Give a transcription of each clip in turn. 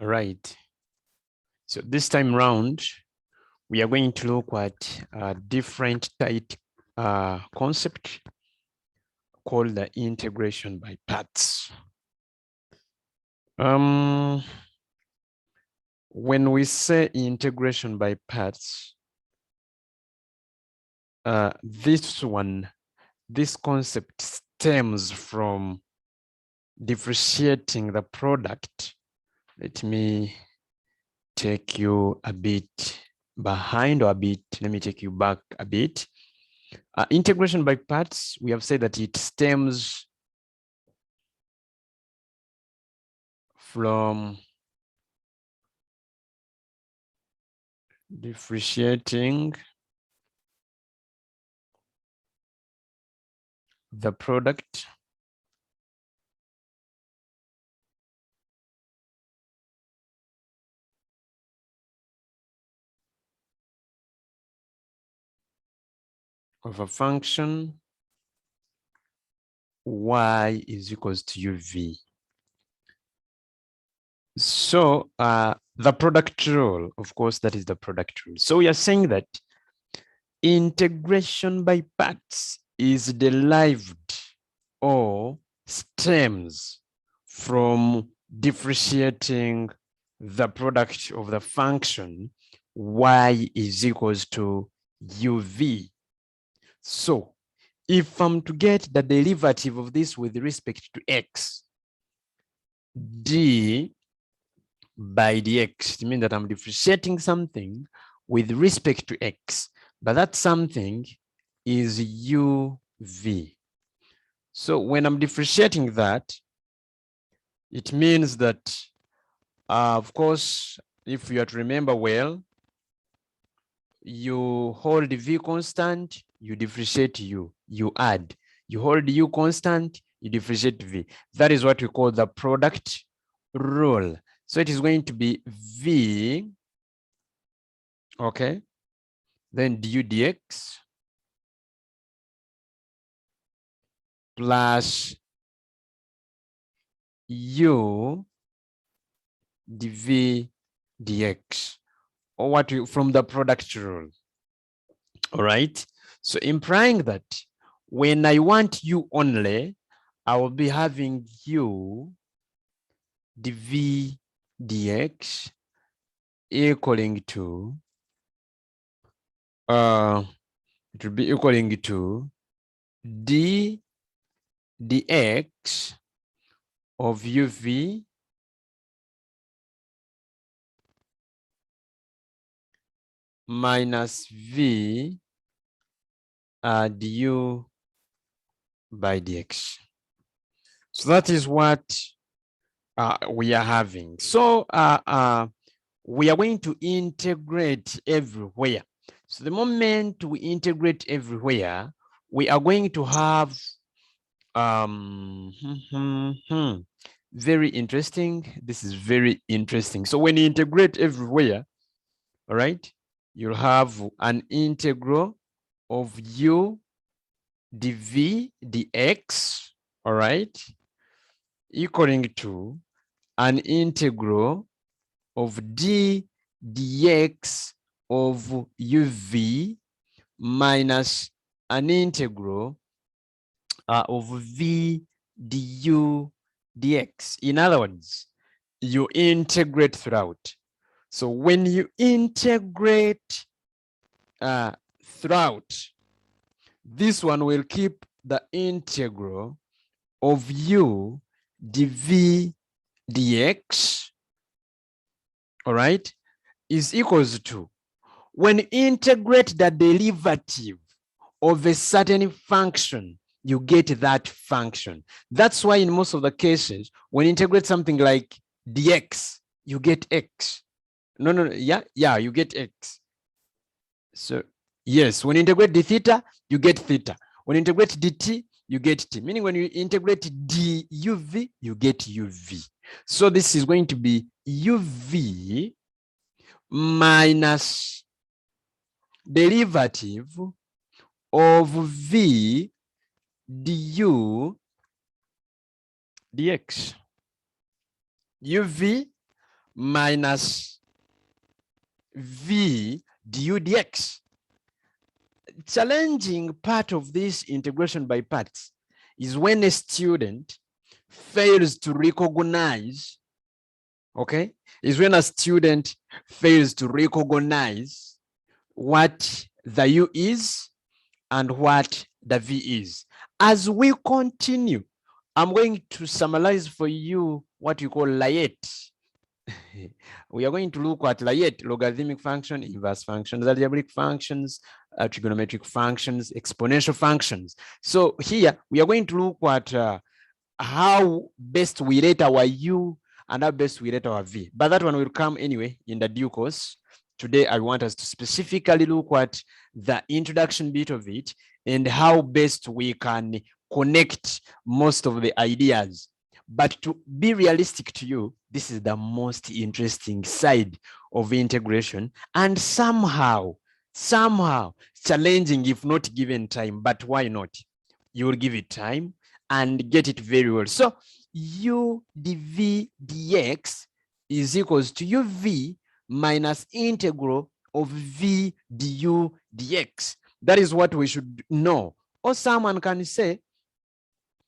All right. So this time round, we are going to look at a different type concept called the integration by parts. When we say integration by parts, this concept stems from differentiating the product. Let me take you a bit behind or a bit, let me take you back a bit. Integration by parts, we have said that it stems from differentiating the product of a function y is equals to uv. So the product rule, of course, that is the product rule. So we are saying that integration by parts is derived or stems from differentiating the product of the function y is equals to uv. So if I'm to get the derivative of this with respect to x, d by dx, it means that I'm differentiating something with respect to x, but that something is uv. So when I'm differentiating that, it means that, of course, if you have to remember well, you hold v constant, you differentiate u, you add. You hold u constant, you differentiate v. That is what we call the product rule. So it is going to be v, okay, then du dx plus u dv dx, or what we, from the product rule. All right. So implying that when I want u only, I will be having u dv dx equaling to it will be equaling to d dx of uv minus v du by dx. So that is what we are having. So we are going to integrate everywhere. So the moment we integrate everywhere, we are going to have very interesting. This is very interesting. So when you integrate everywhere, all right, you'll have an integral of u dv dx, all right, equaling to an integral of d dx of uv minus an integral of v du dx. In other words, you integrate throughout. So when you integrate throughout, this one will keep the integral of u dv dx, all right, is equals to, when you integrate the derivative of a certain function, you get that function. That's why in most of the cases, when you integrate something like dx, you get x. No, yeah, you get x. So yes, when you integrate d theta, you get theta. When you integrate dt, you get t. Meaning when you integrate duv, you get uv. So this is going to be uv minus derivative of v du dx. uv minus v du dx. Challenging part of this integration by parts is when a student fails to recognize, okay, is when a student fails to recognize what the u is and what the v is. As we continue, I'm going to summarize for you what you call layet. We are going to look at layet, logarithmic function, inverse functions, algebraic functions, trigonometric functions, exponential functions. So here we are going to look at how best we rate our u and how best we rate our v. But that one will come anyway in the due course. Today, I want us to specifically look at the introduction bit of it and how best we can connect most of the ideas. But to be realistic to you, this is the most interesting side of integration, and somehow challenging if not given time. But why not? You will give it time and get it very well. So u dv dx is equals to uv minus integral of v du dx. That is what we should know. Or someone can say,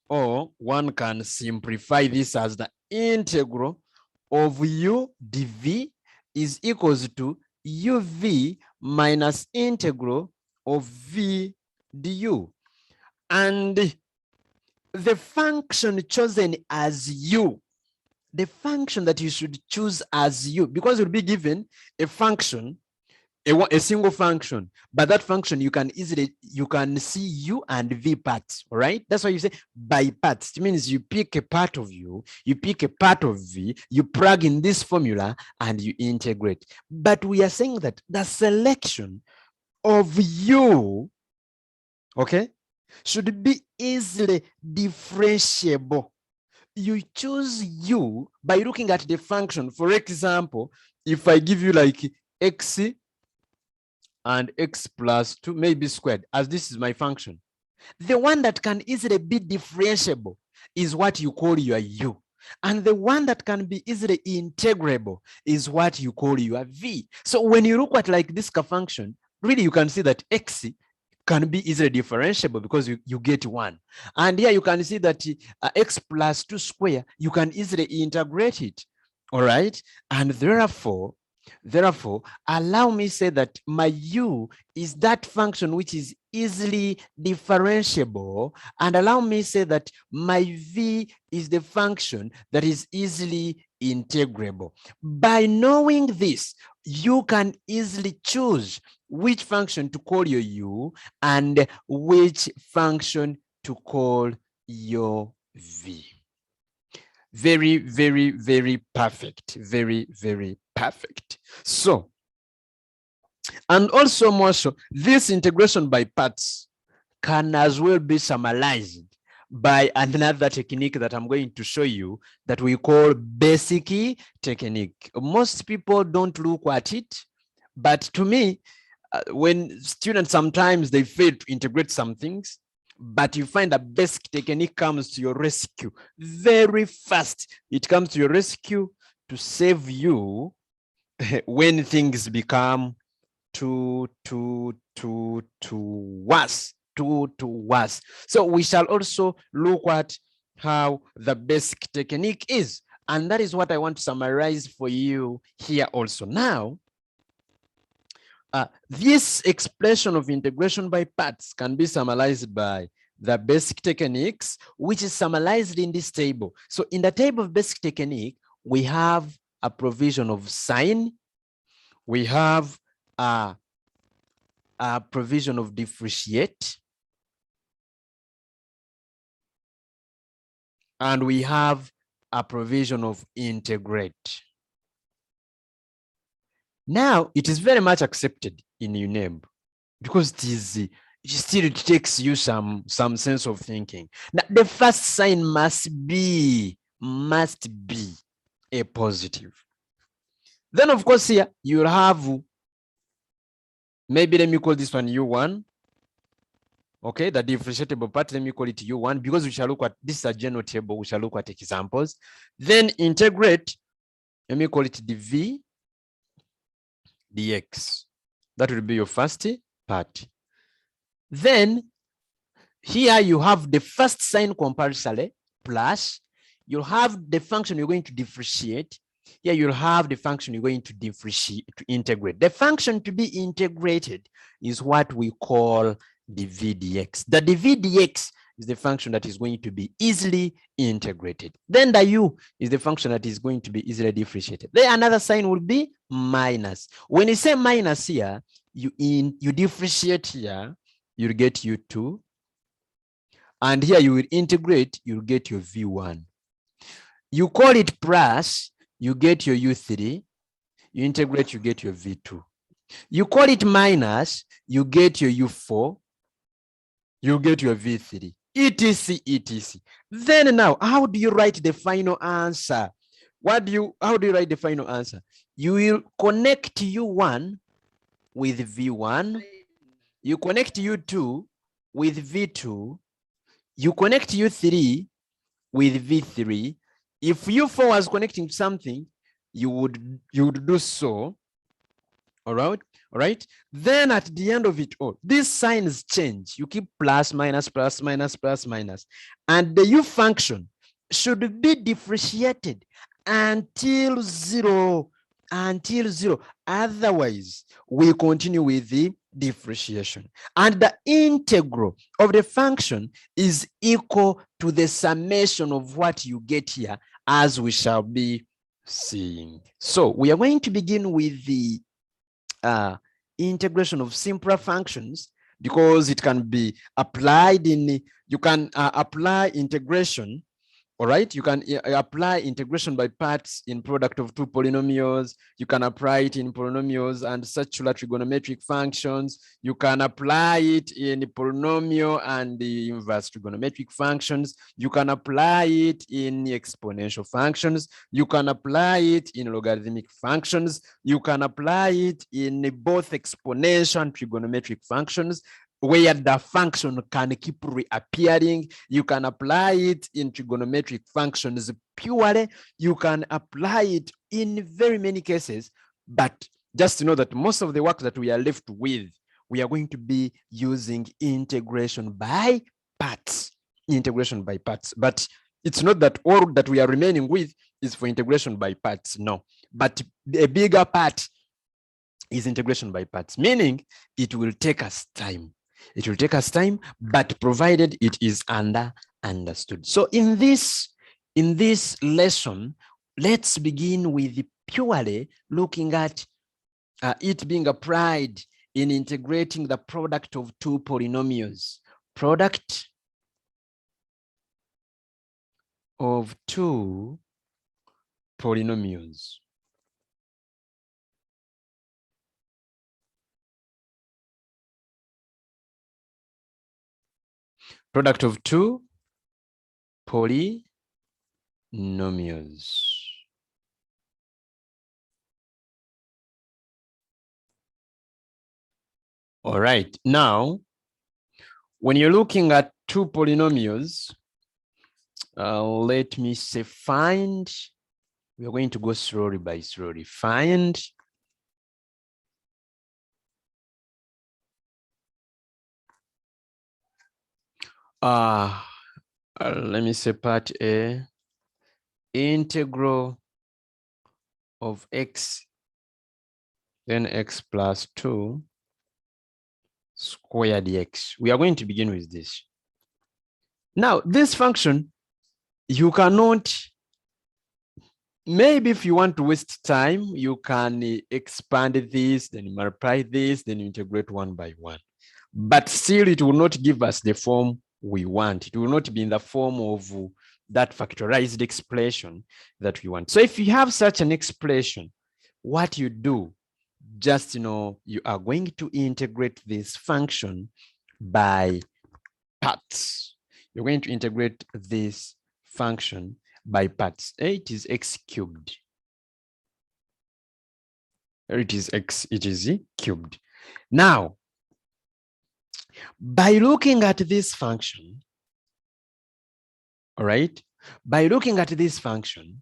or one can simplify this as the integral of u dv is equals to uv minus integral of v du. And the function chosen as u, the function that you should choose as u, because you'll be given a function, a single function, but that function you can see u and v parts, right? That's why you say by parts. It means you pick a part of u, you pick a part of v, you plug in this formula and you integrate. But we are saying that the selection of u, okay, should be easily differentiable. You choose u by looking at the function. For example, if I give you like x and x plus 2 maybe squared, as this is my function, the one that can easily be differentiable is what you call your u. And the one that can be easily integrable is what you call your v. So when you look at like this function, really you can see that x can be easily differentiable because you get 1. And here you can see that x plus 2 square, you can easily integrate it. All right. And therefore, allow me say that my u is that function which is easily differentiable, and allow me say that my v is the function that is easily integrable. By knowing this, you can easily choose which function to call your u and which function to call your v. Very, very, very perfect. Very, very perfect. So, and also more so, this integration by parts can as well be summarized by another technique that I'm going to show you that we call basic technique. Most people don't look at it, but to me, when students sometimes they fail to integrate some things, but you find a basic technique comes to your rescue very fast. It comes to your rescue to save you when things become too worse. So we shall also look at how the basic technique is, and that is what I want to summarize for you here also. Now, this expression of integration by parts can be summarized by the basic techniques, which is summarized in this table. So in the table of basic technique, we have a provision of sign, we have a provision of differentiate, and we have a provision of integrate. Now, it is very much accepted in UNEB because it still takes you some sense of thinking. Now, the first sign must be a positive. Then, of course, here you'll have, maybe let me call this one U1. Okay, the differentiable part, let me call it U1 because we shall look at, this is a general table, we shall look at examples. Then integrate, Let me call it dv dx. That will be your first part. Then here you have the first sign compulsory plus, you'll have the function you're going to differentiate. Here you'll have the function you're going to differentiate, to integrate. The function to be integrated is what we call dv dx. The dv dx is the function that is going to be easily integrated. Then the u is the function that is going to be easily differentiated. Then another sign will be minus. When you say minus here, you differentiate here, you'll get u2. And here you will integrate, you'll get your v1. You call it plus, you get your u3. You integrate, you get your v2. You call it minus, you get your u4. You get your v3, etc, etc. Then now, how do you write the final answer? How do you write the final answer? You will connect u1 with v1. You connect u2 with v2. You connect u3 with v3. If u4 was connecting to something, you would do so. All right. Then at the end of it all, these signs change. You keep plus, minus, plus, minus, plus, minus. And the u function should be differentiated until zero. Otherwise, we continue with the differentiation. And the integral of the function is equal to the summation of what you get here, as we shall be seeing. So we are going to begin with the integration of simpler functions, because it can be applied in, you can apply integration. All right, you can apply integration by parts in product of two polynomials. You can apply it in polynomials and circular trigonometric functions. You can apply it in polynomial and the inverse trigonometric functions. You can apply it in exponential functions. You can apply it in logarithmic functions. You can apply it in both exponential and trigonometric functions, where the function can keep reappearing. You can apply it in trigonometric functions purely. You can apply it in very many cases, but just to know that most of the work that we are left with, we are going to be using integration by parts. But it's not that all that we are remaining with is for integration by parts, no. But a bigger part is integration by parts, meaning it will take us time. It will take us time, but provided it is understood. So in this lesson, let's begin with purely looking at it being applied in integrating the product of two polynomials. Product of two polynomials. Product of two polynomials. All right, now, when you're looking at two polynomials, let me say find, we are going to go slowly by slowly. Find let me say part A, integral of x, then x plus 2 squared dx. We are going to begin with this. Now, this function, you cannot, maybe if you want to waste time, you can expand this, then multiply this, then integrate one by one. But still, it will not give us the form we want. It will not be in the form of that factorized expression that we want. So if you have such an expression, what you do, just, you are going to integrate this function by parts. You're going to integrate this function by parts. It is x cubed. It is cubed. Now, by looking at this function, all right, by looking at this function,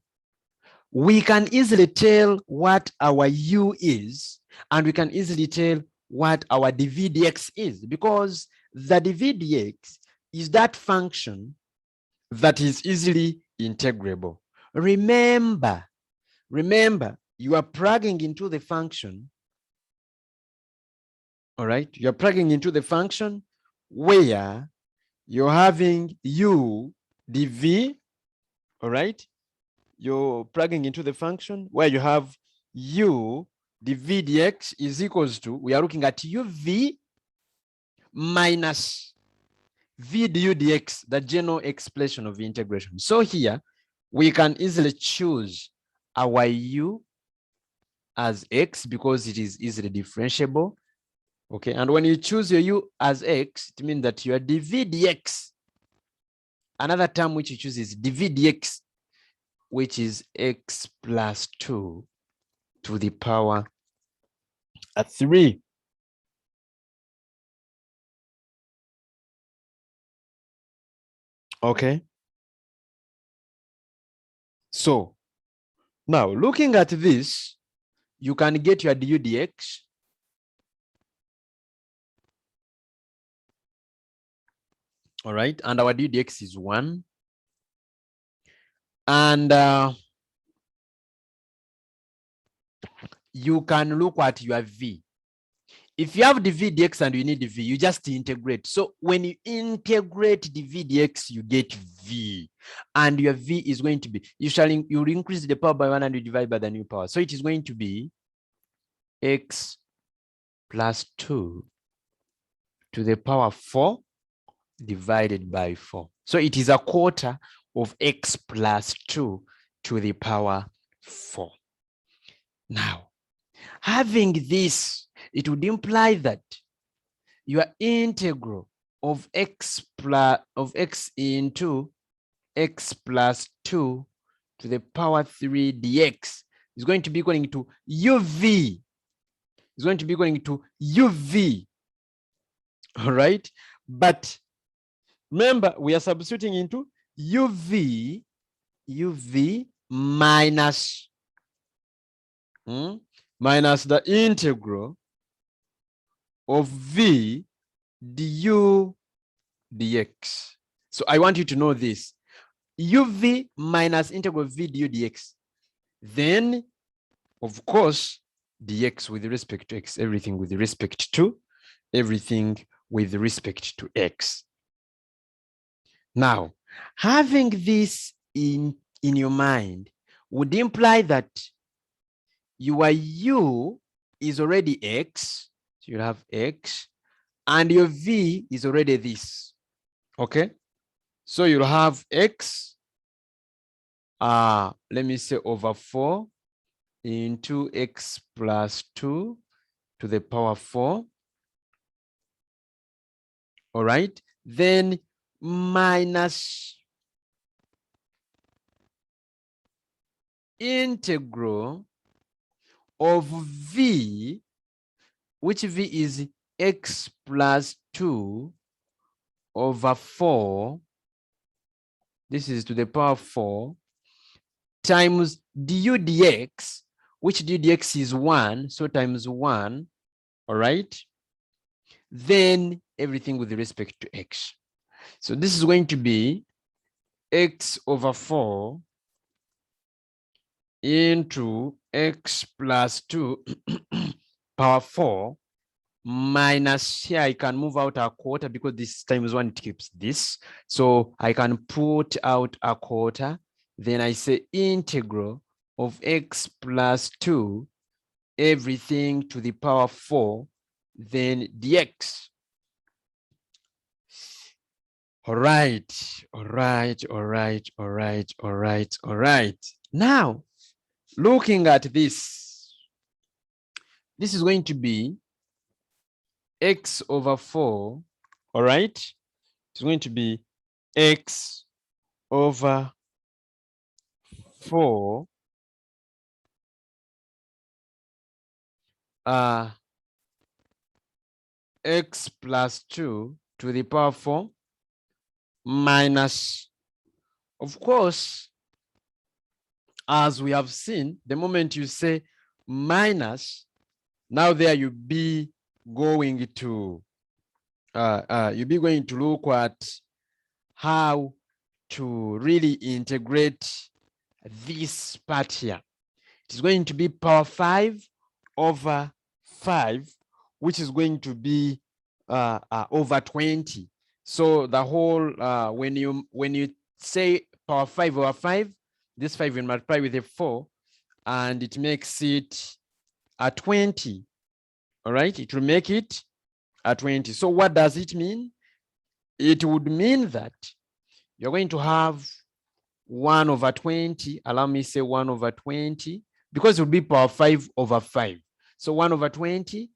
we can easily tell what our u is, and we can easily tell what our dv dx is, because the dv dx is that function that is easily integrable. Remember, you are plugging into the function, all right? You're plugging into the function where you're having u dv, all right? You're plugging into the function where you have u dv dx is equals to, we are looking at uv minus v du dx, the general expression of integration. So here we can easily choose our u as x because it is easily differentiable. Okay, and when you choose your u as x, it means that your dv dx, another term which you choose is dv dx, which is x plus 2 to the power 3. Okay. So now looking at this, you can get your du dx. All right, and our du dx is 1. And you can look at your v. If you have dv dx and you need v, you just integrate. So when you integrate dv dx, you get v, and your v is going to be, you'll increase the power by 1 and you divide by the new power. So it is going to be x plus 2 to the power 4 divided by 4. So it is a quarter of x plus 2 to the power 4. Now, having this, it would imply that your integral of x into x plus 2 to the power 3 dx is going to be equaling to uv. Is going to be equaling to uv. All right, but remember, we are substituting into uv minus minus the integral of v du dx. So I want you to know this: uv minus integral v du dx. Then, of course, dx with respect to x, everything with respect to x. Now, having this in your mind would imply that your u is already x, so you'll have x, and your v is already this. Okay, so you'll have x, let me say over 4 into x plus 2 to the power 4. All right, then minus integral of v, which v is x plus 2 over 4, this is to the power 4, times du dx, which du dx is 1, so times 1, all right? Then everything with respect to x. So this is going to be x over 4 into x plus 2 power 4 minus, here I can move out a quarter because this times 1 it keeps this. So I can put out a quarter. Then I say integral of x plus 2, everything to the power 4, then dx. All right. Now, looking at this is going to be x over 4, all right? It's going to be x over 4 x plus 2 to the power 4 minus, of course, as we have seen, the moment you say minus, now there you be going to look at how to really integrate this part here. It is going to be power 5 over 5, which is going to be over 20. So the whole, when you say power 5 over 5, this 5 will multiply with a 4, and it makes it a 20. All right, it will make it a 20. So what does it mean? It would mean that you're going to have 1 over 20. Allow me to say 1 over 20, because it will be power 5 over 5. So 1 over 20.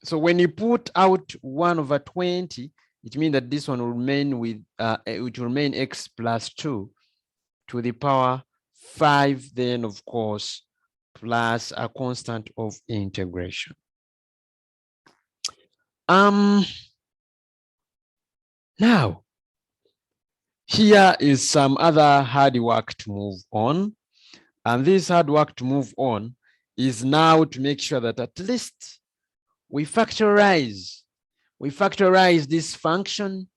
So when you put out 1 over 20, it means that this one will remain with, it will remain x plus 2 to the power 5, then of course, plus a constant of integration. Now, here is some other hard work to move on. And this hard work to move on is now to make sure that at least we factorize this function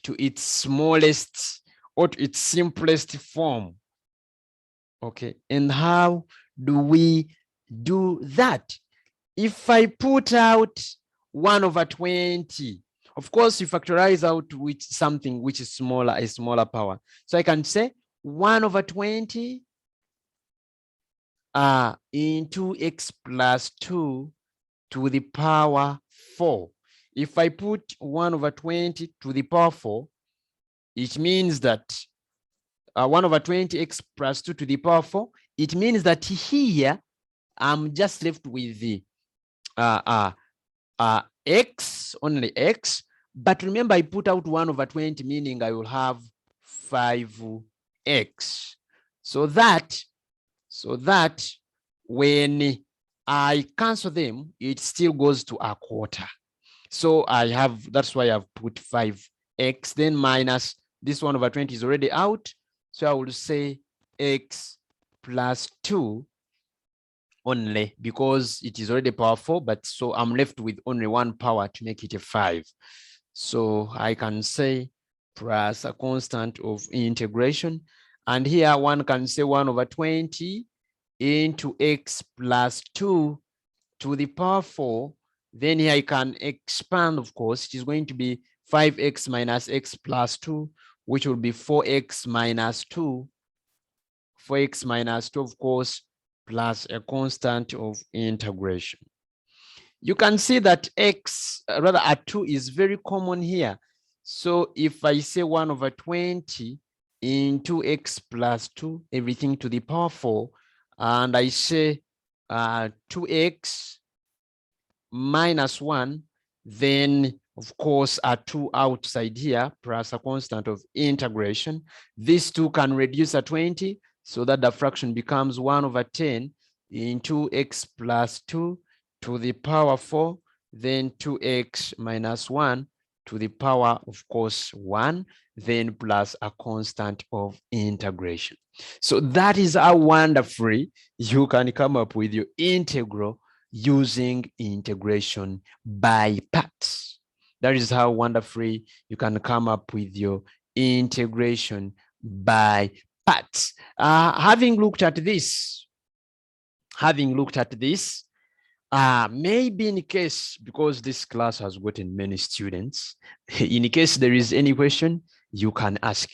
to its smallest or to its simplest form. Okay, and how do we do that? If I put out 1 over 20, of course, you factorize out with something which is smaller, a smaller power. So I can say 1 over 20 into x plus 2 to the power 4. If I put 1 over 20 to the power 4, it means that 1 over 20 x plus 2 to the power 4, it means that here I'm just left with the x, only x. But remember, I put out 1 over 20, meaning I will have 5x. So that when I cancel them, it still goes to a quarter. So that's why I've put 5x, then minus this 1 over 20 is already out. So I will say x plus 2 only, because it is already power 4, but so I'm left with only 1 power to make it a 5. So I can say plus a constant of integration. And here one can say 1 over 20 into x plus 2 to the power 4. Then here I can expand, of course. It is going to be 5x minus x plus 2, which will be 4x minus 2. 4x minus 2, of course, plus a constant of integration. You can see that x, rather a 2 is very common here. So if I say 1 over 20 into x plus 2, everything to the power 4, and I say 2x minus 1, then of course a 2 outside here plus a constant of integration. These two can reduce a 20, so that the fraction becomes 1 over 10 into x plus 2 to the power 4, then 2x minus 1 to the power, of course, 1, then plus a constant of integration. So that is how wonderfully you can come up with your integral using integration by parts. That is how wonderfully you can come up with your integration by parts. Having looked at this, maybe in case, because this class has gotten many students, in case there is any question, you can ask.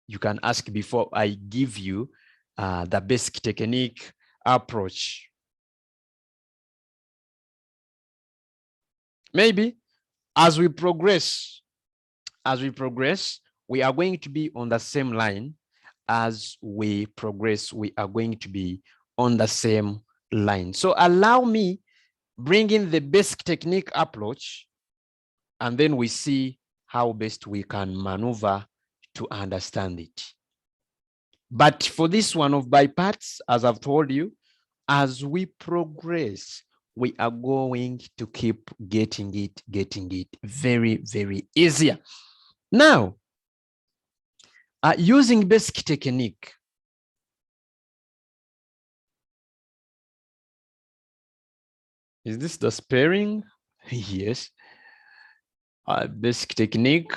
You can ask before I give you the basic technique approach. Maybe as we progress, we are going to be on the same line. As we progress, we are going to be on the same line. So allow me bring in the basic technique approach, and then we see how best we can maneuver to understand it. But for this one of by parts, as I've told you, as we progress, we are going to keep getting it very, very easier. Now, using basic technique, Is this the sparing? Yes. Basic technique.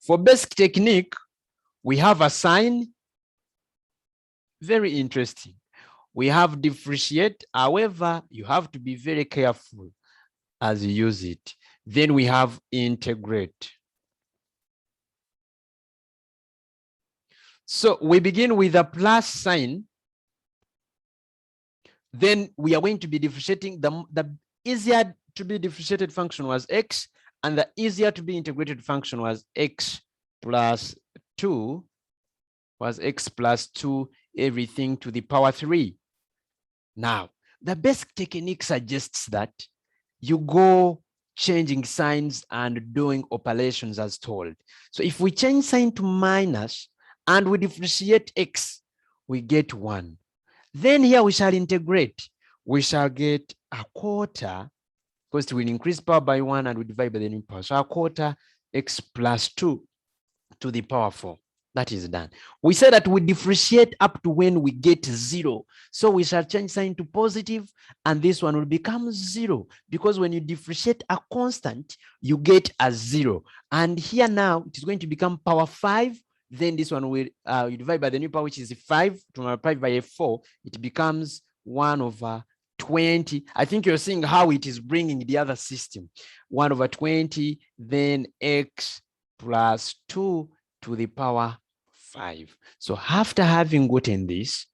For basic technique, we have a sign. Very interesting. We have differentiate. However, you have to be very careful as you use it. Then we have integrate. So we begin with a plus sign. Then we are going to be differentiating. The easier to be differentiated function was x, and the easier to be integrated function was x plus 2, was x plus 2, everything to the power 3. Now, the basic technique suggests that you go changing signs and doing operations as told. So if we change sign to minus and we differentiate x, we get 1. Then here we shall integrate. We shall get a quarter, because it will increase power by 1 and we divide by the new power. So a quarter x plus 2 to the power 4. That is done. We said that we differentiate up to when we get 0. So we shall change sign to positive, and this one will become 0, because when you differentiate a constant, you get a 0. And here now, it is going to become power 5. Then this one will you divide by the new power, which is 5, to multiply by 4. It becomes 1/20. I think you're seeing how it is bringing the other system. 1/20, then x plus 2 to the power 5. So after having gotten this,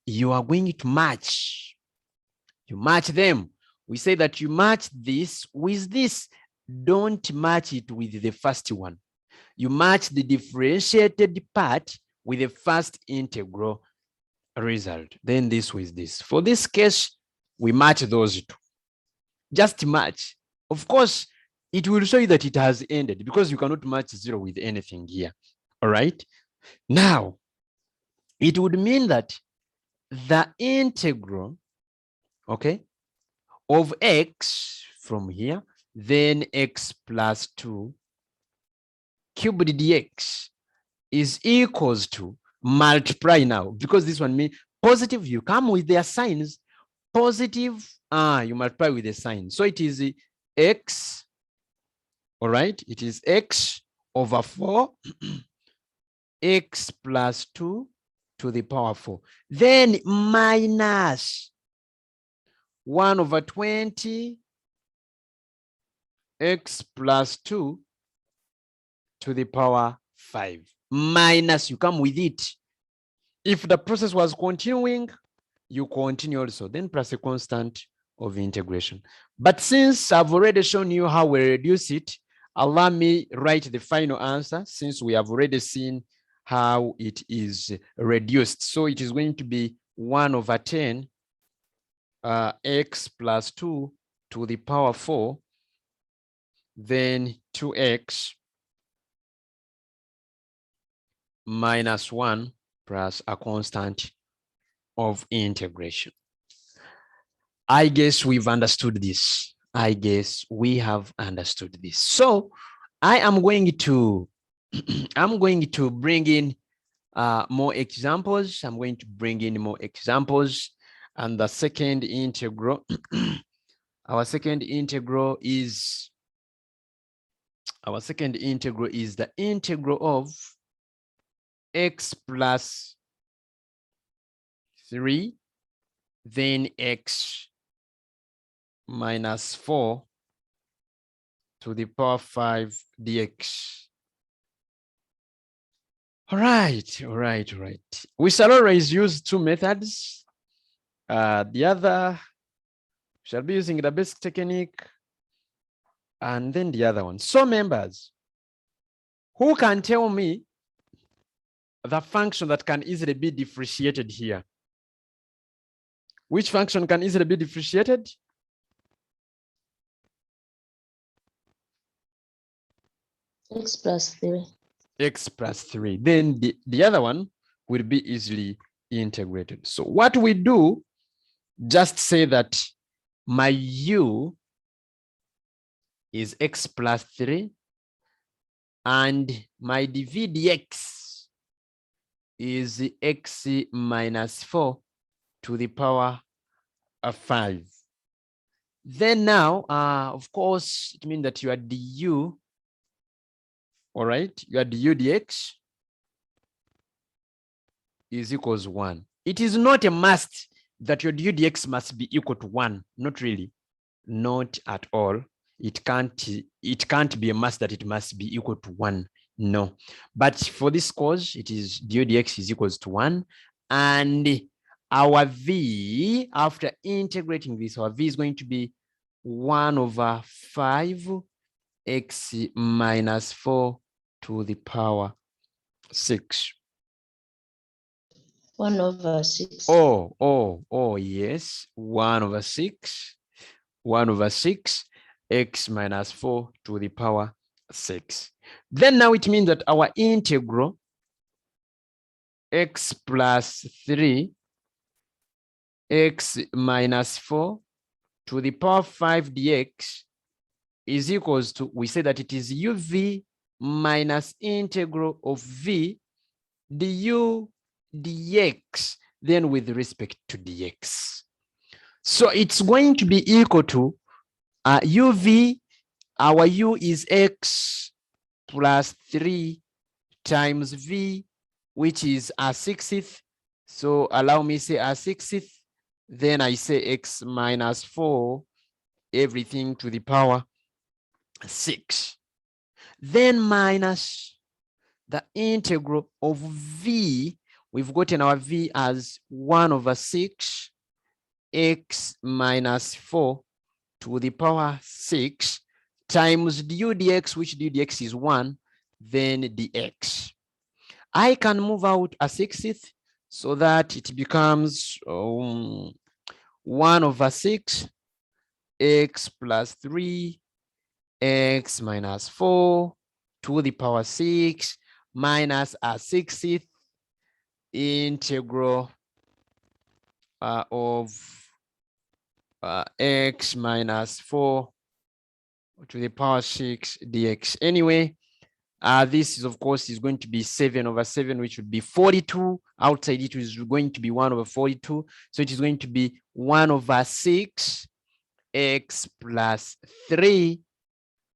you are going to match. You match them. We say that you match this with this. Don't match it with the first one. You match the differentiated part with the first integral result. Then this with this. For this case, we match those two. Just match. Of course, it will show you that it has ended, because you cannot match 0 with anything here. All right. Now, it would mean that the integral, okay, of x from here, then x plus 2 cubed dx is equals to multiply now, because this one means positive, you come with their signs, positive, you multiply with the sign. So it is x, all right, it is x over 4, x plus 2 to the power 4. Then minus 1/20, x plus 2 to the power 5. Minus, you come with it. If the process was continuing, you continue also, then plus a constant of integration. But since I've already shown you how we reduce it, allow me write the final answer, since we have already seen how it is reduced. So it is going to be 1/10 x plus 2 to the power 4, then 2x minus 1 plus a constant of integration. I guess we've understood this. I guess we have understood this. So I am going to bring in more examples. I'm going to bring in more examples. And the second integral, our second integral is the integral of x plus 3, then x minus 4 to the power 5 dx. All right. We shall always use two methods. The other shall be using the basic technique, and then the other one. So members, who can tell me the function that can easily be differentiated here? Which function can easily be differentiated? X plus 3. X plus 3. Then the other one will be easily integrated. So what we do, just say that my u is x plus 3, and my dv dx is x minus 4. to the power of 5. Then now, of course, it means that your du, all right, your du dx is equals 1. It is not a must that your du dx must be equal to 1. Not really. Not at all. It can't be a must that it must be equal to 1. No. But for this course, it is du dx is equals to 1. And our v, after integrating this, our v is going to be 1 over 5 x minus 4 to the power 6. 1 over 6. Oh, yes. 1 over 6. 1 over 6 x minus 4 to the power 6. Then now it means that our integral x plus 3 x minus 4 to the power 5 dx is equals to, we say that it is uv minus integral of v du dx, then with respect to dx. So it's going to be equal to uv, our u is x plus 3 times v, which is a 1/6. So allow me say a 1/6. Then I say x minus 4, everything to the power 6. Then minus the integral of v. We've gotten our v as 1 over 6 x minus 4 to the power 6 times du dx, which du dx is 1, then dx. I can move out a 1/6 so that it becomes 1 over 6 x plus 3 x minus 4 to the power 6 minus a 1/6 integral of x minus 4 to the power 6 dx. Anyway, this is, of course, is going to be 7 over 7, which would be 42. Outside it is going to be 1 over 42. So it is going to be 1 over 6 x plus 3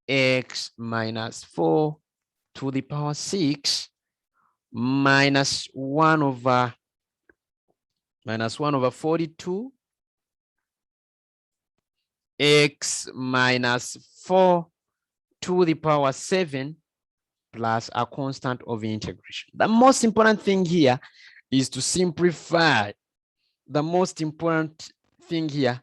x minus 4 to the power 6 minus 1 over 42 x minus 4 to the power 7 plus a constant of integration. The most important thing here is to simplify. The most important thing here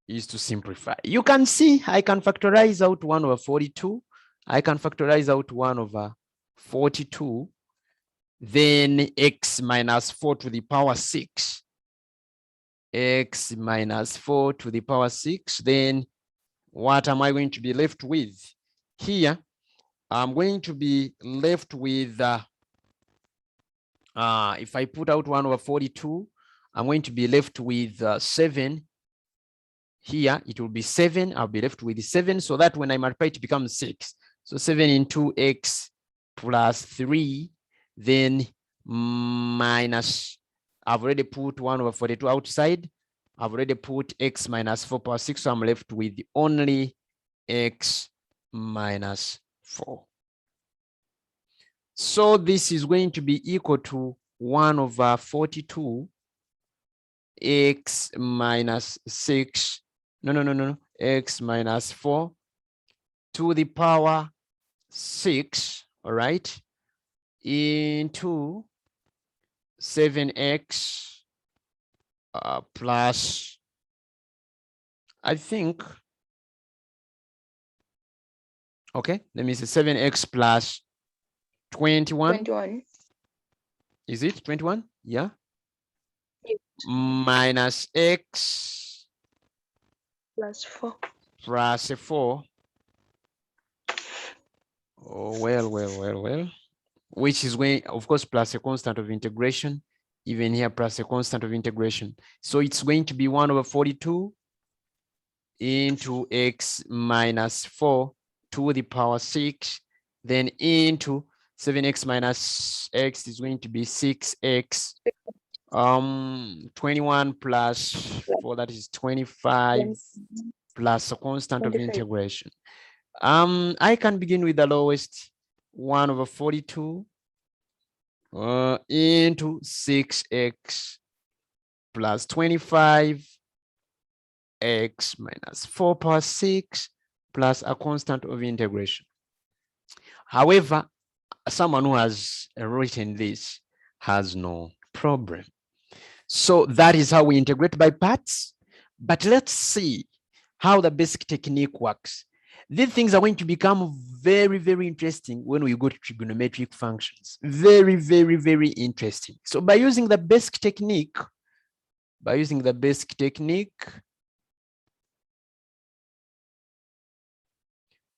is to simplify. You can see I can factorize out 1 over 42. I can factorize out 1 over 42. Then x minus 4 to the power 6. X minus 4 to the power 6. Then what am I going to be left with? Here, I'm going to be left with, if I put out 1 over 42, I'm going to be left with 7. Here, it will be 7. I'll be left with 7, so that when I multiply, it becomes 6. So 7 into x plus 3, then minus, I've already put 1 over 42 outside. I've already put x minus 4 power 6, so I'm left with only x minus 4. So this is going to be equal to 1 over 42 x minus 6. No. X minus 4 to the power 6, all right, into 7x plus, I think, okay, let me say 7x plus 21. 21. Is it 21? Yeah. Yes. Minus x Plus 4. plus 4. Oh, well. Which is going, of course, plus a constant of integration. Even here, plus a constant of integration. So it's going to be 1 over 42 into x minus 4 to the power 6. Then into 7x minus x is going to be 6x 21 plus 4, that is 25, plus a constant of 25. integration. I can begin with the lowest, 1 over 42 into 6x plus 25 x minus 4 power 6 plus a constant of integration. However, someone who has written this has no problem. So that is how we integrate by parts. But let's see how the basic technique works. These things are going to become very, very interesting when we go to trigonometric functions. Very, very, very interesting. So by using the basic technique,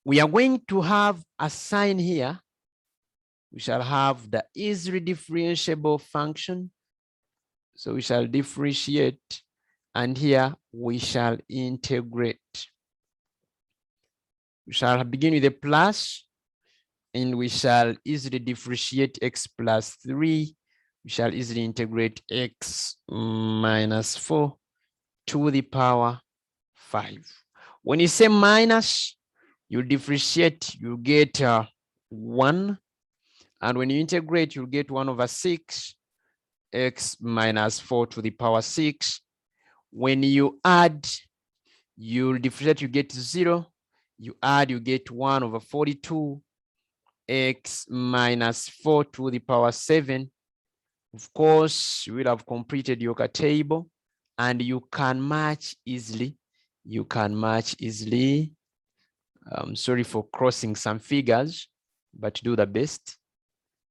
we are going to have a sign here. We shall have the easily differentiable function. So we shall differentiate, and here we shall integrate. We shall begin with a plus, and we shall easily differentiate x plus 3. We shall easily integrate x minus 4 to the power 5. When you say minus, you differentiate, you get 1. And when you integrate, you'll get 1 over 6 x minus 4 to the power 6. When you add, you'll differentiate, you get 0. You add, you get 1 over 42 x minus 4 to the power 7. Of course, you will have completed your table, and you can match easily. You can match easily. Sorry for crossing some figures, but do the best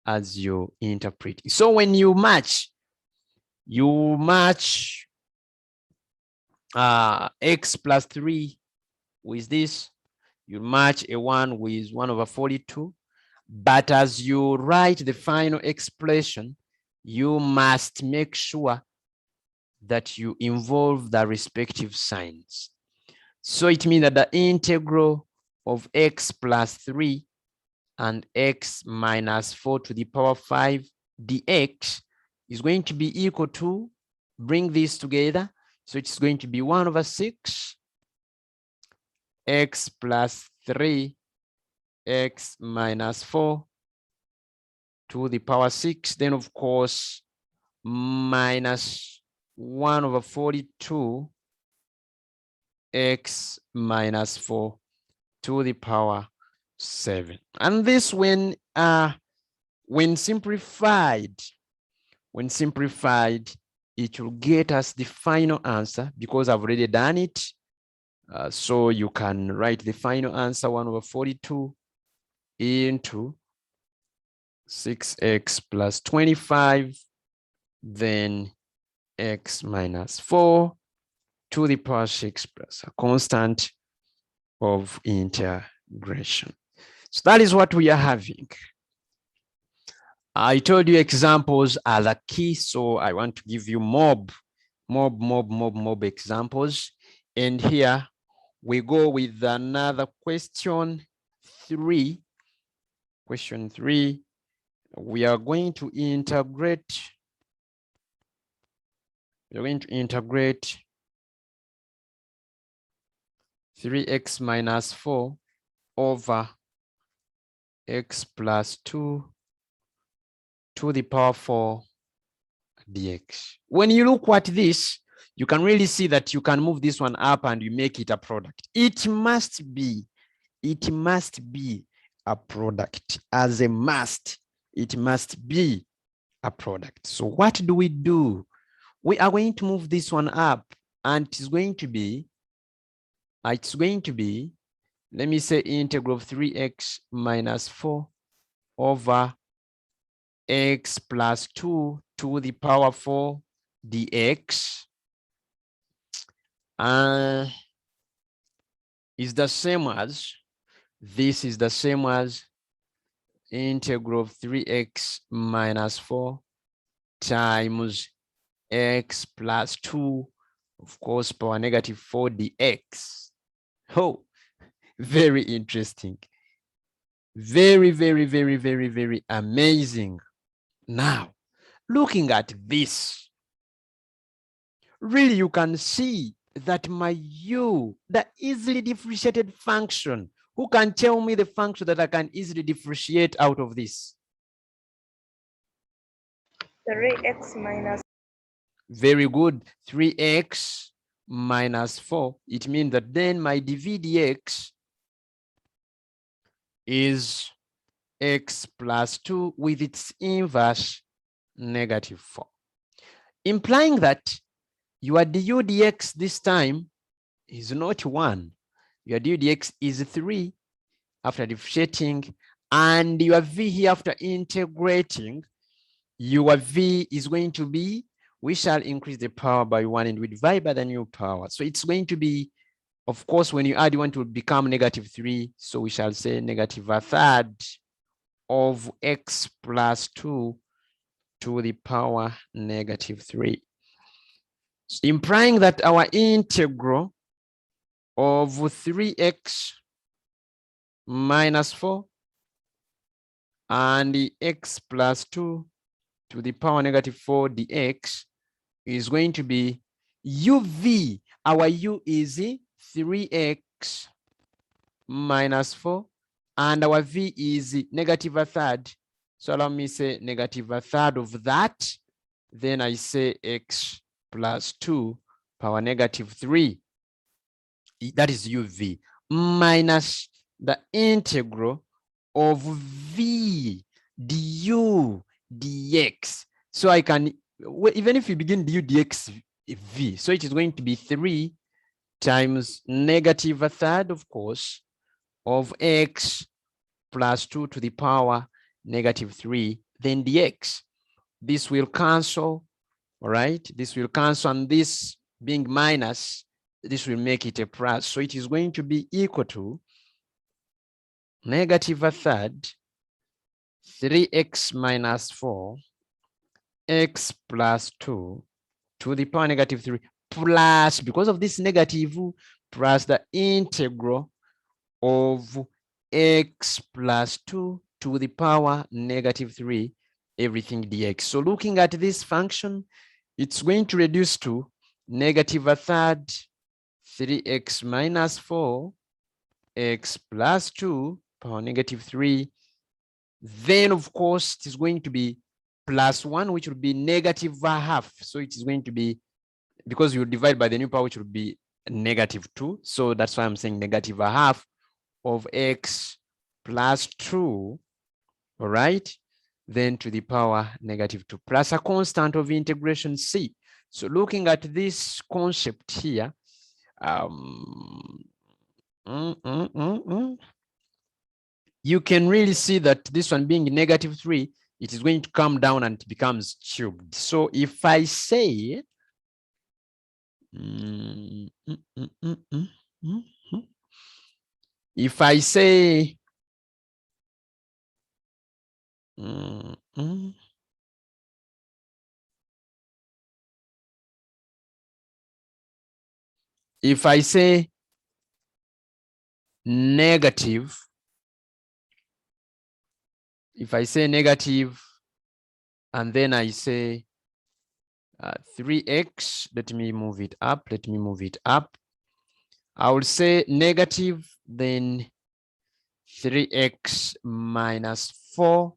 as you interpret. So when you match x plus 3 with this, you match a 1 with 1 over 42. But as you write the final expression, you must make sure that you involve the respective signs. So it means that the integral of x plus 3 and x minus 4 to the power 5 dx is going to be equal to, bring these together, so it's going to be 1 over 6 x plus 3 x minus 4 to the power 6. Then, of course, minus 1 over 42 x minus 4 to the power 7. And this, when simplified, it will get us the final answer, because I've already done it. So you can write the final answer, 1 over 42 into 6x plus 25, then x minus 4 to the power 6 plus a constant of integration. So that is what we are having. I told you examples are the key, so I want to give you mob examples. And here we go with another question 3. Question 3, we are going to integrate. 3x minus 4 over x plus 2 to the power 4 dx. When you look at this, you can really see that you can move this one up and you make it a product. It must be a product. As a must, it must be a product. So what do? We are going to move this one up, and it's going to be, let me say, integral of 3x minus 4 over x plus 2 to the power 4 dx is the same as, this is the same as integral of 3x minus 4 times x plus 2, of course, power negative 4 dx. Oh, very interesting. Very, very, very, very, very amazing. Now, looking at this, really you can see that my u, the easily differentiated function, who can tell me the function that I can easily differentiate out of this? 3x minus. Very good. 3x minus 4. It means that then my dv dx is x plus 2 with its inverse -4. Implying that your du dx this time is not 1. Your du dx is 3 after differentiating, and your v here after integrating, your v is going to be, we shall increase the power by 1 and we divide by the new power. So it's going to be, of course, when you add 1 to become -3. So we shall say -1/3 of x plus 2 to the power -3. So implying that our integral of 3x minus 4 and the x plus 2 to the power -4 dx is going to be uv. Our u is 3x minus 4 and our v is -1/3. So allow me say -1/3 of that. Then I say x plus 2 power -3. That is uv minus the integral of v du dx. So I can, even if you begin du dx v, so it is going to be 3 times -1/3, of course, of x plus 2 to the power -3, then dx. This will cancel, all right? This will cancel, and this being minus, this will make it a plus. So it is going to be equal to -1/3, 3x minus 4, x plus 2 to the power -3, plus, because of this negative, plus the integral of x plus 2 to the power -3, everything dx. So looking at this function, it's going to reduce to -1/3, 3x minus 4, x plus 2 power -3. Then, of course, it is going to be plus 1, which will be -1/2. So it is going to be, because you divide by the new power, which will be -2. So that's why I'm saying -1/2 of x plus 2, all right? Then to the power -2, plus a constant of integration c. So looking at this concept here, you can really see that this one being -3, it is going to come down and it becomes cubed. So if I say, if I say, if I say negative, if I say negative, and then I say 3x, let me move it up, I will say negative, then 3x minus 4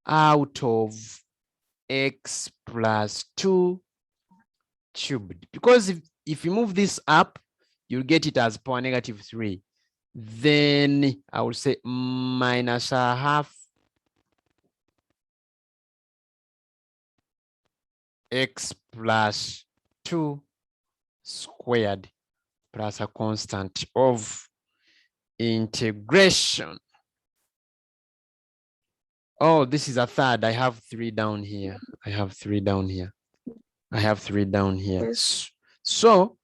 out of x plus 2 cubed. Because if you move this up, you'll get it as power -3. Then I will say -1/2 x plus 2 squared plus a constant of integration. Oh, this is a third. I have 3 down here. Yes. So,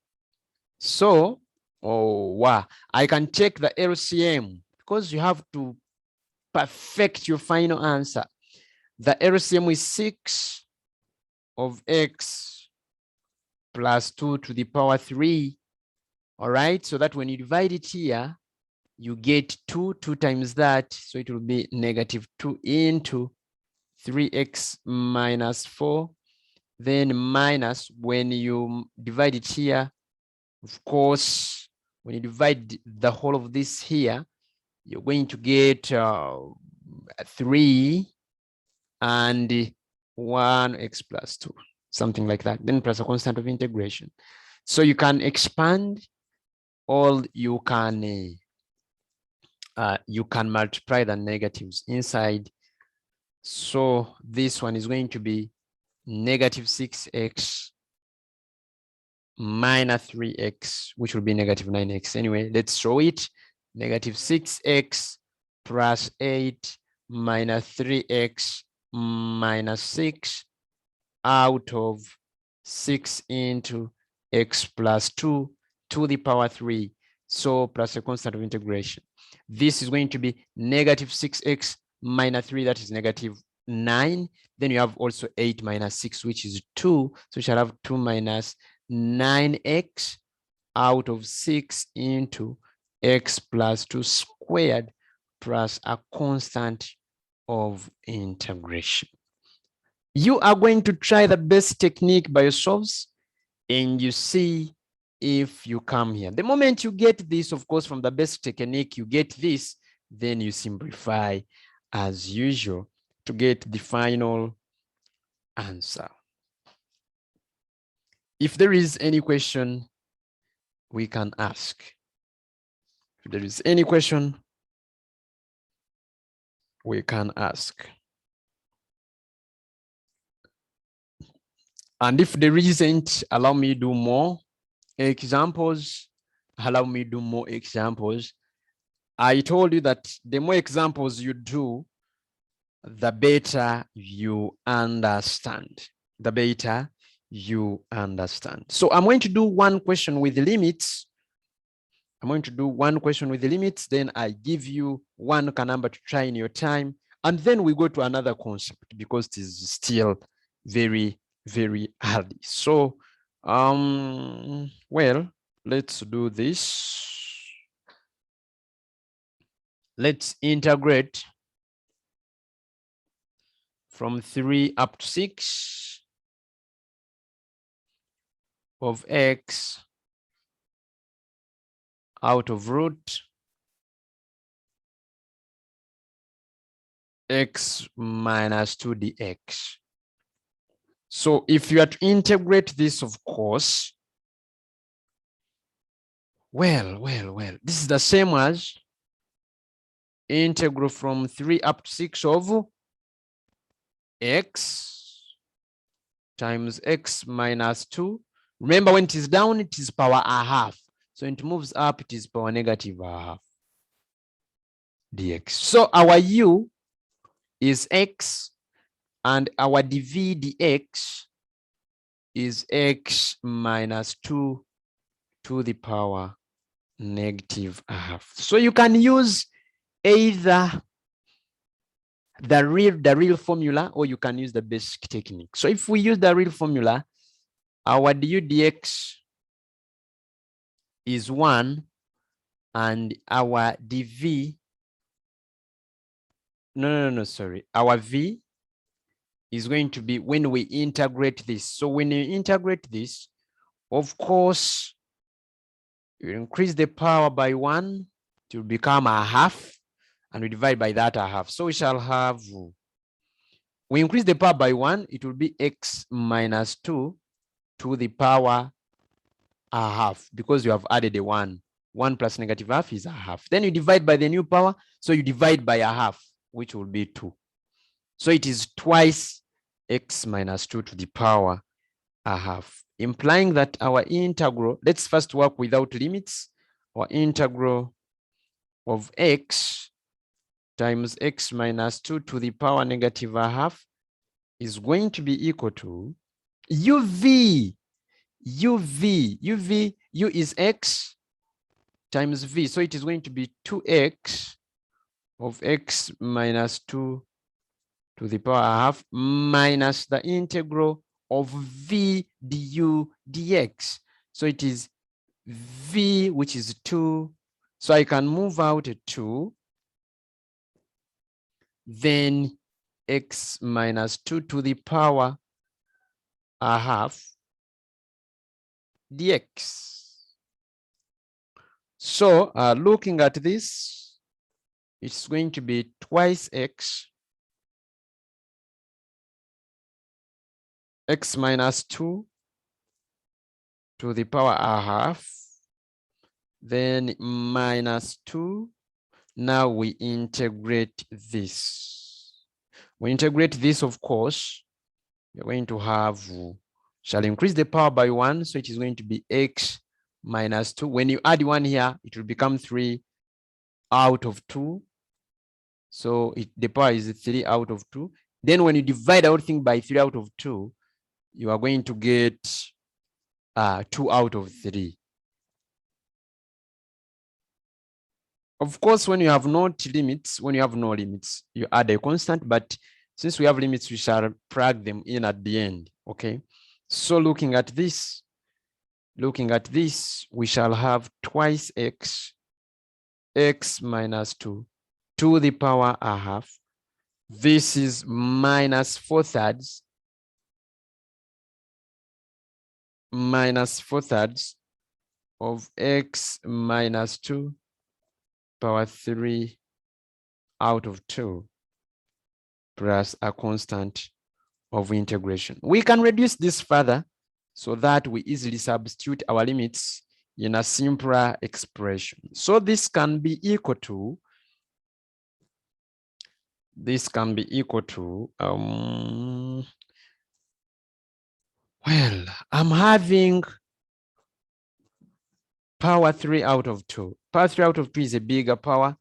oh, wow. I can check the LCM because you have to perfect your final answer. The LCM is 6 of x plus 2 to the power 3. All right. So that when you divide it here, you get 2 times that. So it will be -2 into 3x minus 4 then minus, when you divide it here, of course, when you divide the whole of this here, you're going to get 3 and 1x plus 2, something like that, then plus a constant of integration. So you can expand, or you can multiply the negatives inside. So this one is going to be negative 6x minus 3x, which will be negative 9x. Anyway, let's show it. Negative 6x plus 8 minus 3x minus 6 out of 6 into x plus 2 to the power 3. So plus a constant of integration. This is going to be negative 6x minus 3, that is negative 9. Then you have also 8 minus 6, which is 2. So we shall have 2 minus 9x out of 6 into x plus 2 squared plus a constant of integration. You are going to try the best technique by yourselves, and you see if you come here. The moment you get this, of course, from the best technique, you get this, then you simplify as usual to get the final answer. If there is any question, we can ask. If there is any question, we can ask. And if there isn't, allow me to do more examples. Allow me to do more examples. I told you that the more examples you do, the better you understand. The better you understand. So I'm going to do one question with the limits. I'm going to do one question with the limits. Then I give you one number to try in your time. And then we go to another concept because it is still very, very early. So, well, let's do this. Let's integrate from 3 up to 6 of x out of root x minus 2 dx. So if you are to integrate this, of course, well, this is the same as integral from 3 up to 6 of x times x minus 2. Remember, when it is down, it is power a half. So it moves up, it is power negative a half dx. So our u is x and our dv dx is x minus 2 to the power negative a half. So you can use either the real formula, or you can use the basic technique. So if we use the real formula, our du dx is 1 and our dv, sorry, our v is going to be when we integrate this. So when you integrate this, of course, you increase the power by 1 to become a half, and we divide by that a half. So we shall have, we increase the power by 1, it will be x minus 2 to the power a half, because you have added a 1. 1 plus negative half is a half. Then you divide by the new power, so you divide by a half, which will be 2. So it is twice x minus 2 to the power a half, implying that our integral, let's first work without limits. Our integral of x times x minus 2 to the power negative a half is going to be equal to uv. U is x times v. So it is going to be 2x of x minus 2 to the power a half minus the integral of v du dx. So it is v, which is 2. So I can move out a 2. Then x minus 2 to the power a half dx. So looking at this, it's going to be twice x minus 2 to the power a half, then minus 2. Now we integrate this. We integrate this, of course, you're going to have, shall increase the power by 1, so it is going to be x minus 2. When you add 1 here, it will become 3 out of 2. So the power is 3 out of 2. Then when you divide everything by 3 out of 2, you are going to get 2 out of 3. Of course, when you have no limits, you add a constant, but since we have limits, we shall plug them in at the end, okay? So looking at this, we shall have twice x minus 2 to the power a half. This is minus 4/3 of x minus 2 power 3 out of 2 plus a constant of integration. We can reduce this further so that we easily substitute our limits in a simpler expression. So this can be equal to, well, I'm having power 3 out of 2. Power 3 out of 2 is a bigger power,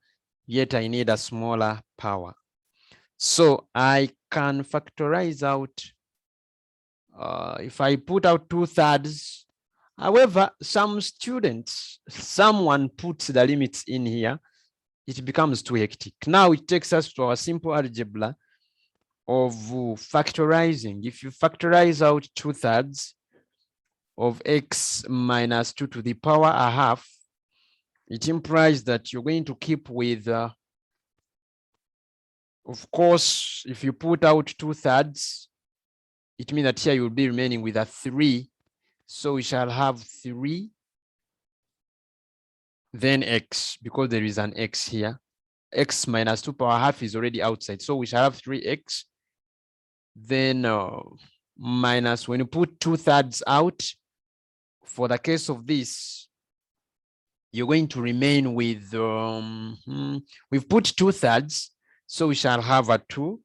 yet I need a smaller power. So I can factorize out, if I put out 2/3. However, someone puts the limits in here, it becomes too hectic. Now it takes us to our simple algebra of factorizing. If you factorize out 2/3 of x minus 2 to the power a half, it implies that you're going to keep with, of course, if you put out 2/3, it means that here you'll be remaining with a 3. So we shall have 3, then x, because there is an x here. X minus 2 power half is already outside. So we shall have 3x. Then minus, when you put 2/3 out, for the case of this, you're going to remain with, we've put 2/3, so we shall have a 2.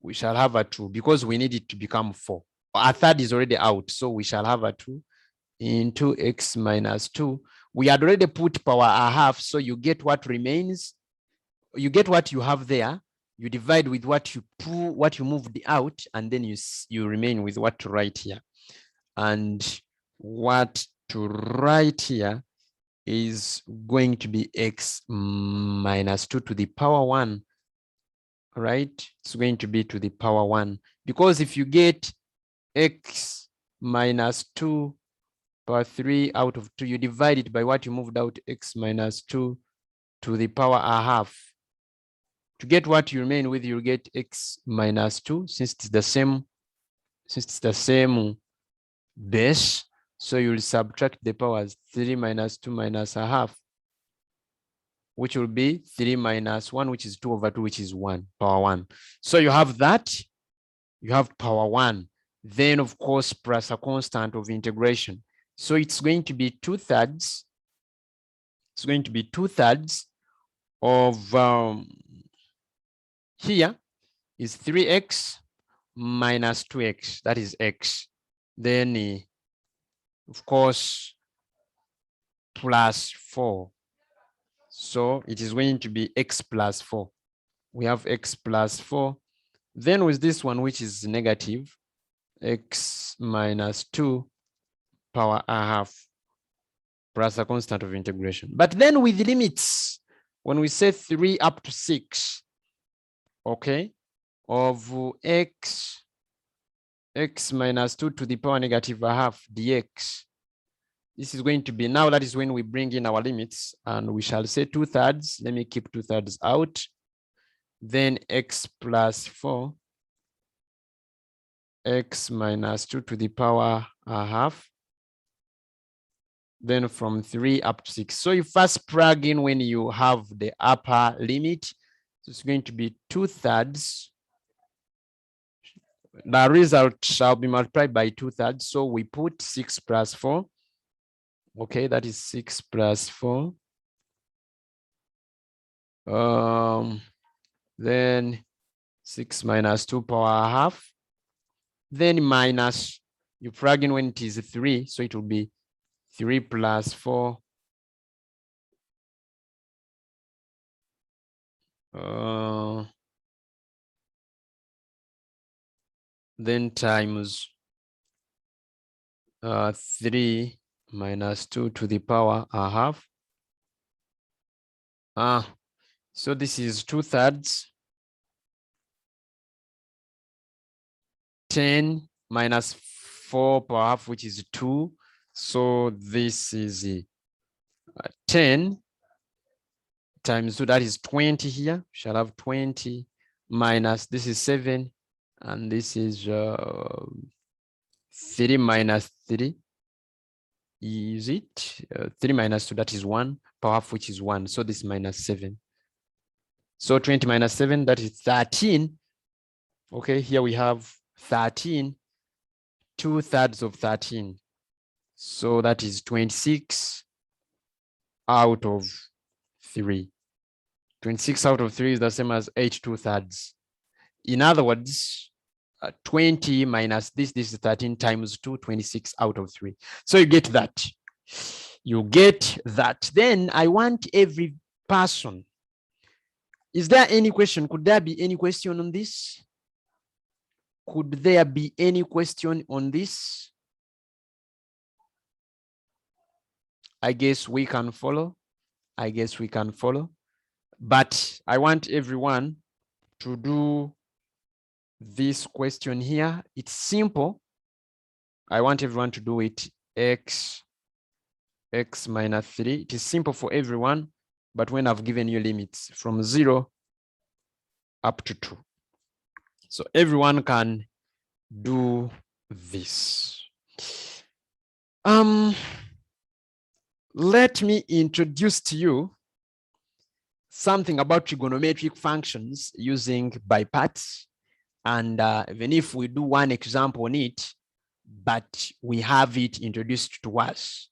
We shall have a 2 because we need it to become 4. A third is already out, so we shall have a 2 into x minus 2. We had already put power a half, so you get what remains. You get what you have there. You divide with what you moved out, and then you remain with what to write here. And what to write here is going to be x minus 2 to the power 1. Right? It's going to be to the power 1, because if you get x minus 2 power 3 out of 2, you divide it by what you moved out, x minus 2 to the power a half. To get what you remain with, you'll get x minus 2, since it's the same base. So you'll subtract the powers, 3 minus 2 minus a half, which will be 3 minus 1, which is 2 over 2, which is 1, power 1. So you have that, you have power 1. Then, of course, plus a constant of integration. So it's going to be 2/3. It's going to be 2/3 of, here is 3x minus 2x, that is x. Then, of course, plus 4. So it is going to be x plus 4. We have x plus 4. Then with this one, which is negative, x minus 2 power a half plus a constant of integration. But then with limits, when we say 3 up to 6, okay, of x minus 2 to the power negative a half dx, this is going to be, now that is when we bring in our limits, and we shall say 2/3. Let me keep 2/3 out. Then x plus 4 x minus 2 to the power a half. Then from 3 up to 6. So you first plug in when you have the upper limit. So it's going to be 2/3. The result shall be multiplied by 2/3. So we put 6 plus 4. Okay, that is 6 plus 4. Then 6 minus 2 power half. Then minus, you plug in when it is 3. So it will be 3 plus 4. Then times 3 minus 2 to the power a half. So this is 2/3. 10 minus 4 power half, which is 2. So this is 10 times 2, that is 20 here. We shall have 20 minus, this is 7, and this is 3 minus 3. Is it 3 minus 2, that is 1, power half, which is 1. So this is minus 7. So 20 minus 7, that is 13. Okay, here we have 13, 2/3 of 13. So that is 26 out of 3. 26 out of 3 is the same as 8 2/3. In other words, 20 minus this is 13 times 2, 26 out of 3. So you get that. You get that. Then I want every person. Is there any question? Could there be any question on this? Could there be any question on this? I guess we can follow. I guess we can follow. But I want everyone to do this question here. It's simple. I want everyone to do it. X minus 3. It is simple for everyone, but when I've given you limits from 0 up to 2. So everyone can do this. Let me introduce to you something about trigonometric functions using by parts. And even if we do one example on it, but we have it introduced to us.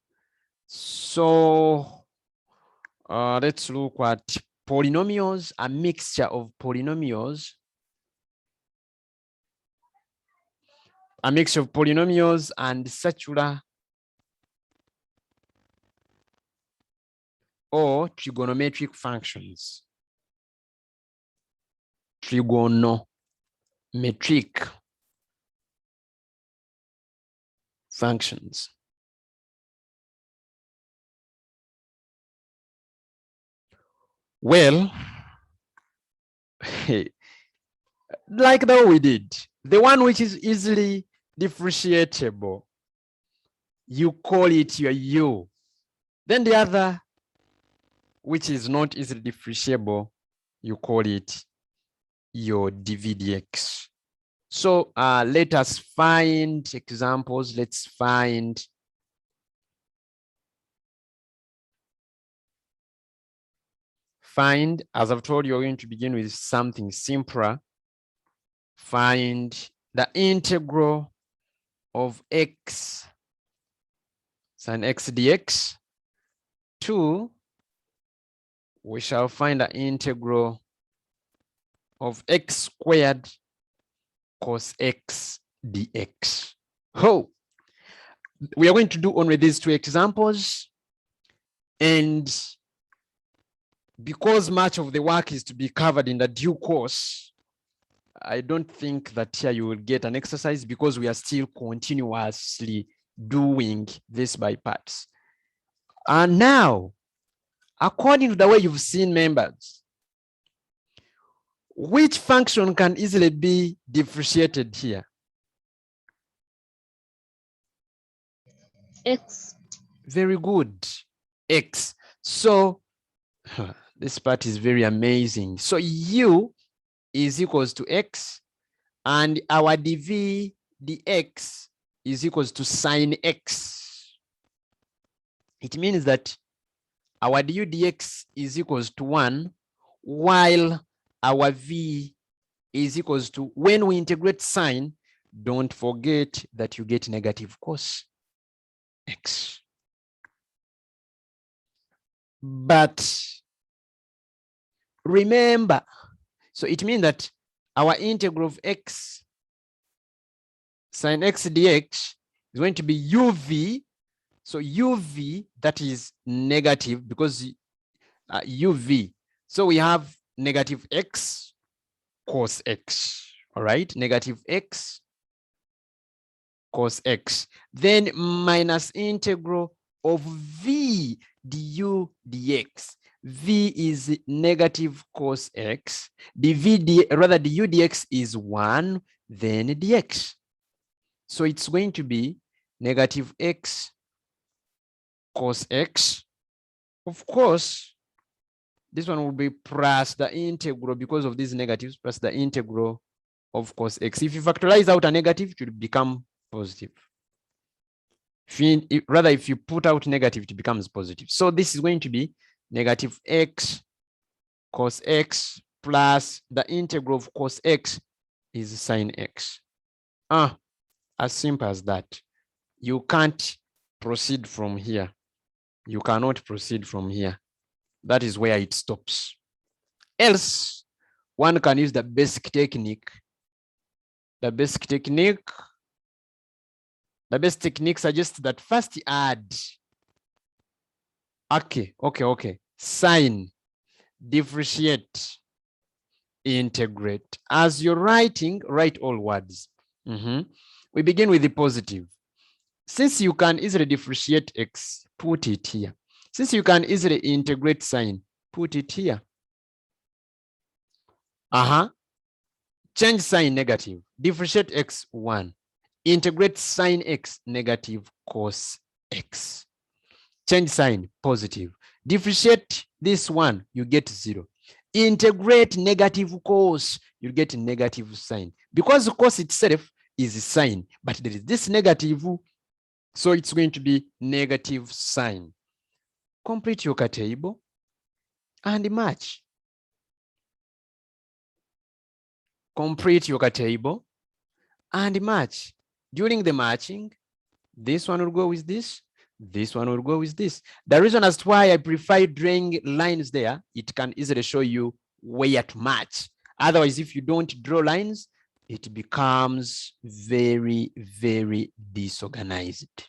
So let's look at polynomials, a mixture of polynomials. A mixture of polynomials and circular or trigonometric functions. Trigonometric functions. Well, like the way we did, the one which is easily differentiable, you call it your U. Then the other, which is not easily differentiable, you call it your dv/dx. So let us find examples. Let's find as I've told you, we're going to begin with something simpler. Find the integral of x sin x dx. 2, we shall find the integral of x squared cos x dx. We are going to do only these 2 examples, and because much of the work is to be covered in the due course, I don't think that here you will get an exercise because we are still continuously doing this by parts. And now, according to the way you've seen members, which function can easily be differentiated here? X. Very good. X. So this part is very amazing. So U is equals to X, and our dv dx is equals to sine x. It means that our du dx is equals to 1, while our v is equals to, when we integrate sine, don't forget that you get negative cos x. But remember, so it means that our integral of x sine x dx is going to be uv. So uv, that is negative because uv. So we have negative x cos x. All right, negative x cos x. Then minus integral of v du dx. V is negative cos x. The rather the u dx is 1, then dx. So it's going to be negative x cos x. Of course, this one will be plus the integral, because of these negatives, plus the integral of cos x. If you factorize out a negative, it will become positive. If you put out negative, it becomes positive. So this is going to be negative x cos x plus the integral of cos x is sine x. As simple as that. You can't proceed from here. You cannot proceed from here. That is where it stops. Else, one can use the basic technique. The basic technique suggests that first add. Okay. Sine, differentiate, integrate. As you're writing, write all words. We begin with the positive. Since you can easily differentiate x, put it here. Since you can easily integrate sine, put it here. Change sine negative, differentiate x 1. Integrate sine x negative cos x. Change sign positive. Differentiate this one, you get 0. Integrate negative cos, you get negative sign. Because cos itself is sine, but there is this negative, so it's going to be negative sign. Complete your table and match. Complete your table and match. During the matching, this one will go with this. This one will go with this. The reason as to why I prefer drawing lines there, it can easily show you where to match. Otherwise, if you don't draw lines, it becomes very, very disorganized.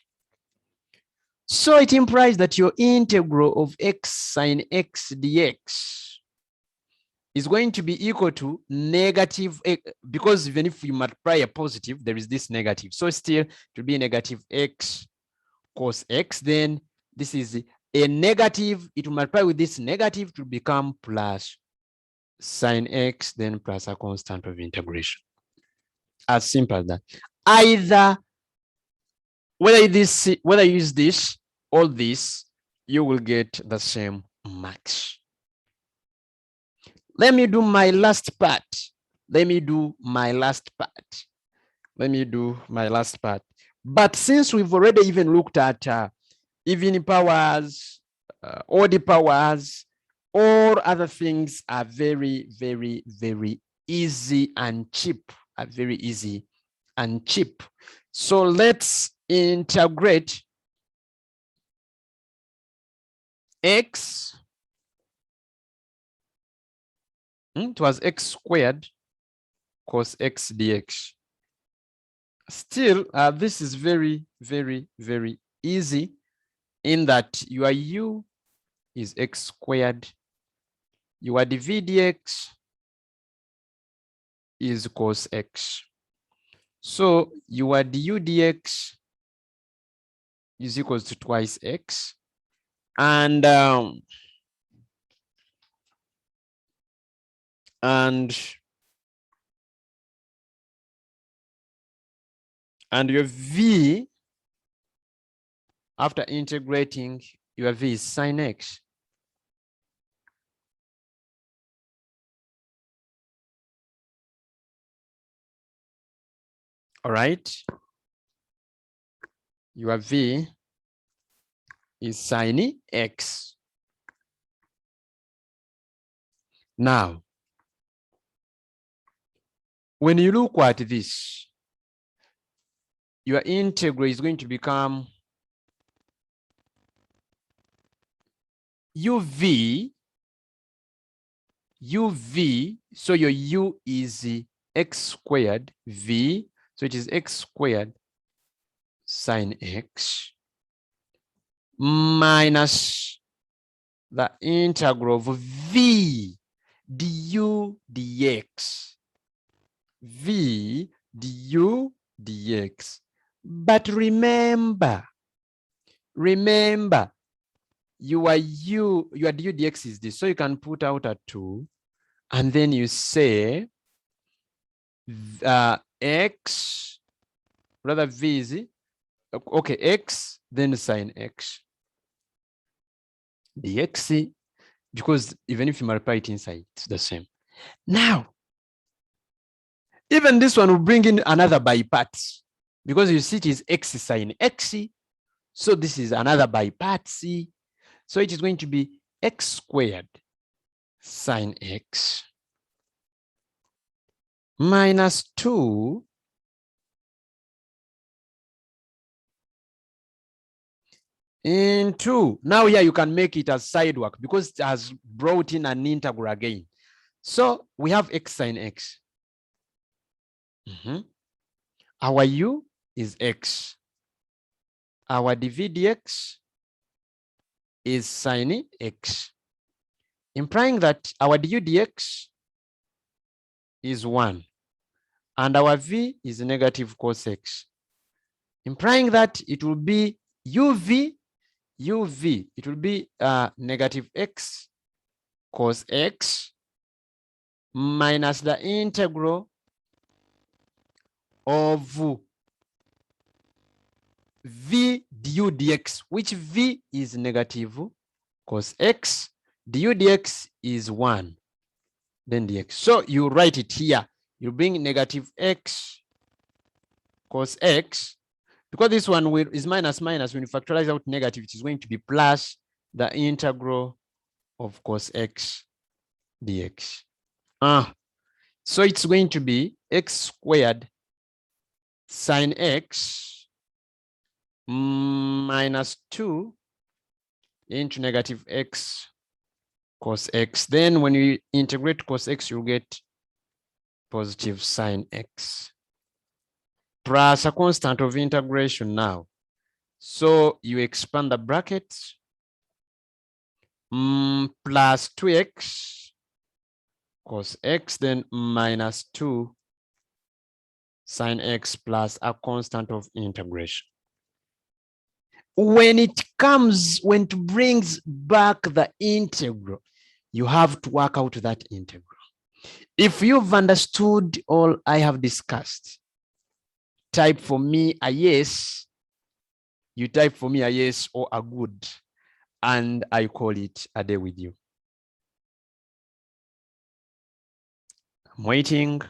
So it implies that your integral of x sine x dx is going to be equal to negative x, because even if you multiply a positive, there is this negative. So still it will be negative x cos x. Then this is a negative. It will multiply with this negative to become plus sine x, then plus a constant of integration. As simple as that. Either whether you use this or this, you will get the same marks. Let me do my last part. But since we've already even looked at even powers, odd powers, all other things are very, very, very easy and cheap. So let's integrate x. It was x squared cos x dx. Still, this is very, very, very easy in that your u is x squared, your dv dx is cos x. So your du dx is equals to twice x, and your v, after integrating, your v is sine x. All right. Your V is sin x. Now, when you look at this, your integral is going to become uv, so your u is x squared v, so it is x squared sin x minus the integral of v du dx, v du dx. But remember, your du dx is this, so you can put out a 2 and then you say x, rather v is, okay, x then sin x dx, because even if you multiply it inside, it's the same. Now, even this one will bring in another by parts, because you see it is x sin x, so this is another by parts, so it is going to be x squared sin x minus 2 into, now here you can make it as side work because it has brought in an integral again. So we have x sin x. Our u is x. Our dv dx is sin x, implying that our du dx is 1 and our v is negative cos x, implying that it will be uv, it will be negative x cos x minus the integral of v du dx, which v is negative cos x, du dx is 1, then dx. So you write it here. You bring negative x cos x, because this one is minus minus. When you factorize out negative, it is going to be plus the integral of cos x dx. So it's going to be x squared sin x minus 2 into negative x cos x. Then when you integrate cos x, you get positive sin x plus a constant of integration now. So you expand the brackets, plus 2x cos x, then minus 2 sin x plus a constant of integration. When it brings back the integral, you have to work out that integral. If you've understood all I have discussed, type for me a yes. You type for me a yes or a good, and I call it a day with you. I'm waiting.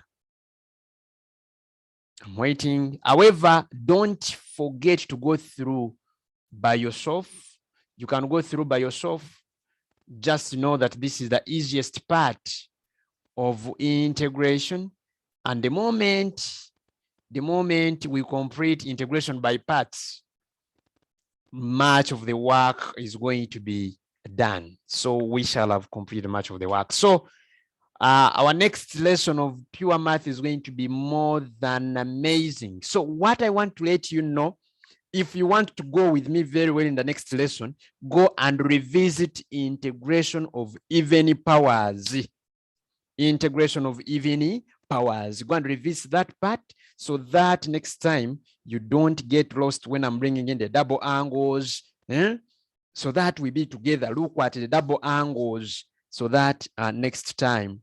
However, don't forget to go through by yourself. You can go through by yourself. Just know that this is the easiest part of integration. And the moment we complete integration by parts, much of the work is going to be done. So we shall have completed much of the work. So our next lesson of pure math is going to be more than amazing. So what I want to let you know, if you want to go with me very well in the next lesson, go and revisit integration of even powers. Integration of even powers. Go and revisit that part so that next time you don't get lost when I'm bringing in the double angles. So that we be together. Look at the double angles so that next time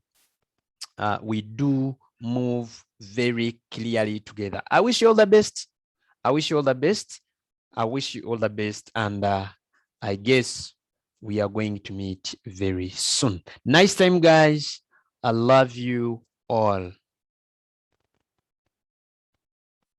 we do move very clearly together. I wish you all the best. I wish you all the best. And I guess we are going to meet very soon. Nice time, guys. I love you all.